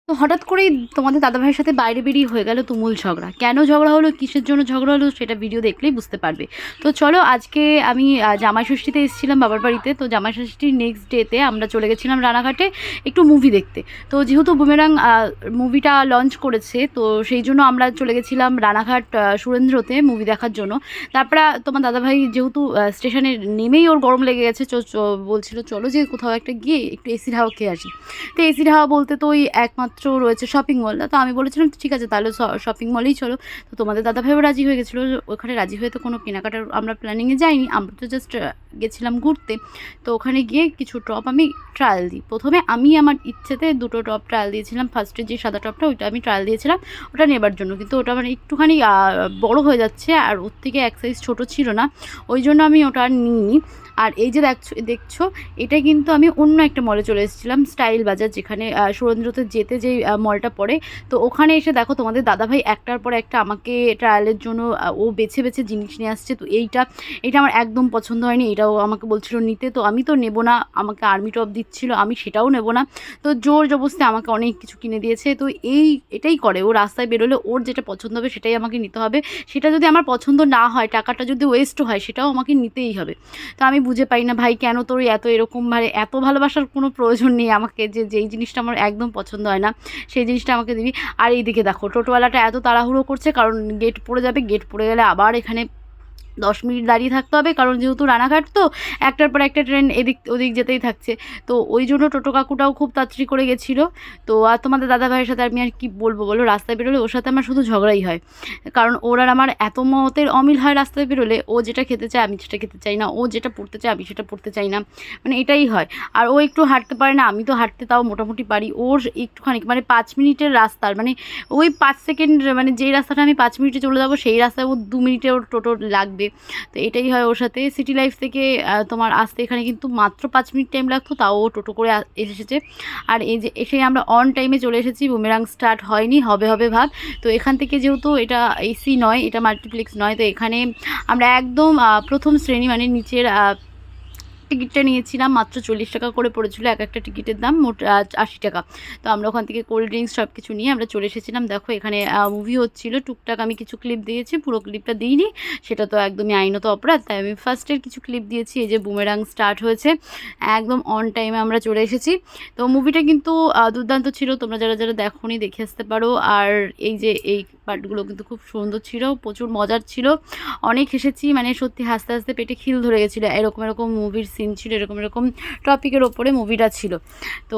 তো হঠাৎ করেই তোমাদের দাদাভাইয়ের সাথে বাইরে বেরিয়ে হয়ে গেল তুমুল ঝগড়া। কেন ঝগড়া হলো, কিসের জন্য ঝগড়া হলো, সেটা ভিডিও দেখলেই বুঝতে পারবে। তো চলো, আজকে আমি জামাই ষষ্ঠীতে এসেছিলাম বাবার বাড়িতে। তো জামাই ষষ্ঠীর নেক্সট ডেতে আমরা চলে গেছিলাম রানাঘাটে একটু মুভি দেখতে। তো যেহেতু বুমেরাং মুভিটা লঞ্চ করেছে, তো সেই জন্য আমরা চলে গেছিলাম রানাঘাট সুরেন্দ্রতে মুভি দেখার জন্য। তারপরে তোমার দাদাভাই যেহেতু স্টেশনে নেমেই ওর গরম লেগে গেছে, বলছিল চলো যে কোথাও একটা গিয়ে একটু এসির হাওয়া খেয়ে আসি। তো এসির হাওয়া বলতে তো ওই একমাত্র রয়েছে শপিং মল। তো আমি বলেছিলাম ঠিক আছে তাহলে শপিং মলেই চলো। তো তোমাদের দাদাভাইও রাজি হয়ে গেছিলো। ওখানে রাজি হয়ে তো কোনো কেনাকাটার আমরা প্ল্যানিংয়ে যাইনি, আমরা তো জাস্ট গেছিলাম ঘুরতে। তো ওখানে গিয়ে কিছু টপ আমি ট্রায়াল দিই। প্রথমে আমি আমার ইচ্ছেতে দুটো টপ ট্রায়াল দিয়েছিলাম। ফার্স্টে যে সাদা টপটা ওইটা আমি ট্রায়াল দিয়েছিলাম ওটা নেবার জন্য, কিন্তু ওটা মানে একটুখানি বড় হয়ে যাচ্ছে আর ওর থেকে এক সাইজ ছোটো ছিল না, ওই জন্য আমি ওটা আর নিইনি। আর এই যে দেখছো এটা কিন্তু আমি অন্য একটা মলে চলে এসেছিলাম, স্টাইল বাজার, যেখানে সুরেন্দ্রতে যেতে যেই মলটা পড়ে। তো ওখানে এসে দেখো তোমাদের দাদাভাই একটার পর একটা আমাকে ট্রায়ালের জন্য ও বেছে বেছে জিনিস নিয়ে আসছে। তো এইটা আমার একদম পছন্দ হয়নি, এটাও আমাকে বলছিল নিতে। তো আমি তো নেবো না, আমাকে আর্মি টপ দিচ্ছিল, আমি সেটাও নেবো না। তো জোর জবরদস্তি আমাকে অনেক কিছু কিনে দিয়েছে। তো এটাই করে, ও রাস্তায় বেরোলে ওর যেটা পছন্দ হবে সেটাই আমাকে নিতে হবে। সেটা যদি আমার পছন্দ না হয়, টাকাটা যদি ওয়েস্ট হয়, সেটাও আমাকে নিতেই হবে। তো আমি বুঝে পাই না ভাই, কেন তোর এত এরকম মানে এত ভালোবাসার কোনো প্রয়োজন নেই আমাকে, যেই জিনিসটা আমার একদম পছন্দ হয় না সেই জিনিসটা আমাকে দিবি। আর এইদিকে দেখো টোটোওয়ালাটা এত তাড়াহুড়ো করছে, কারণ গেট পড়ে যাবে, গেট পড়ে গেলে আবার এখানে 10 মিনিট দাঁড়িয়ে থাকতে হবে, কারণ যেহেতু রানাঘাট তো একটার পর একটা ট্রেন এদিক ওদিক যেতেই থাকছে। তো ওই জন্য টোটো কাকুটাও খুব তাড়াতাড়ি করে গেছিলো। তো আর তোমাদের দাদা ভাইয়ের সাথে আমি আর কি বলবো বলো, রাস্তায় বেরোলে ওর সাথে আমার শুধু ঝগড়াই হয়। কারণ ওর আর আমার এত মতের অমিল হয় রাস্তায় বেরোলে, ও যেটা খেতে চায় আমি সেটা খেতে চাই না, ও যেটা পড়তে চায় আমি সেটা পড়তে চাই না, মানে এটাই হয়। আর ও একটু হাঁটতে পারে না, আমি তো হাঁটতে তাও মোটামুটি পারি। ওর একটুখানি মানে 5 মিনিটের রাস্তার মানে ওই 5 সেকেন্ড, মানে যেই রাস্তাটা আমি 5 মিনিটে চলে যাবো সেই রাস্তায় ও 2 মিনিটে ওর টোটো লাগবে। তো এটাই হয় ওর সাথে। সিটি লাইফ থেকে তোমার আসতে এখানে কিন্তু মাত্র 5 মিনিট টাইম লাগতো, তাও ও টোটো করে এসেছে। আর এই যে এসে আমরা অন টাইমে চলে এসেছি, বুমেরাং স্টার্ট হয়নি, হবে হবে ভাব। তো এখান থেকে যেহেতু এটা এসি নয়, এটা মাল্টিপ্লেক্স নয়, তো এখানে আমরা একদম প্রথম শ্রেণী মানে নিচের টিকিটটা নিয়েছিলাম। মাত্র 40 টাকা করে পড়েছিল এক একটা টিকিটের দাম, মোট 80 টাকা। তো আমরা ওখান থেকে কোল্ড ড্রিঙ্কস সব কিছু নিয়ে আমরা চলে এসেছিলাম। দেখো এখানে মুভি হচ্ছিল, টুকটাক আমি কিছু ক্লিপ দিয়েছি, পুরো ক্লিপটা দিইনি, সেটা তো একদমই আইনত অপরাধ, তাই আমি ফার্স্টের কিছু ক্লিপ দিয়েছি। এই যে বুমেরাং স্টার্ট হয়েছে, একদম অন টাইমে আমরা চলে এসেছি। তো মুভিটা কিন্তু দুর্দান্ত ছিল, তোমরা যারা যারা দেখোনি দেখে আসতে পারো। আর এই যে এই পার্টগুলো কিন্তু খুব সুন্দর ছিল, প্রচুর মজার ছিল, অনেক হেসেছি, মানে সত্যি হাসতে হাসতে পেটে খিল ধরে গেছিলো। এরকম এরকম মুভির সিন ছিল, এরকম এরকম টপিকের ওপরে মুভিটা ছিল। তো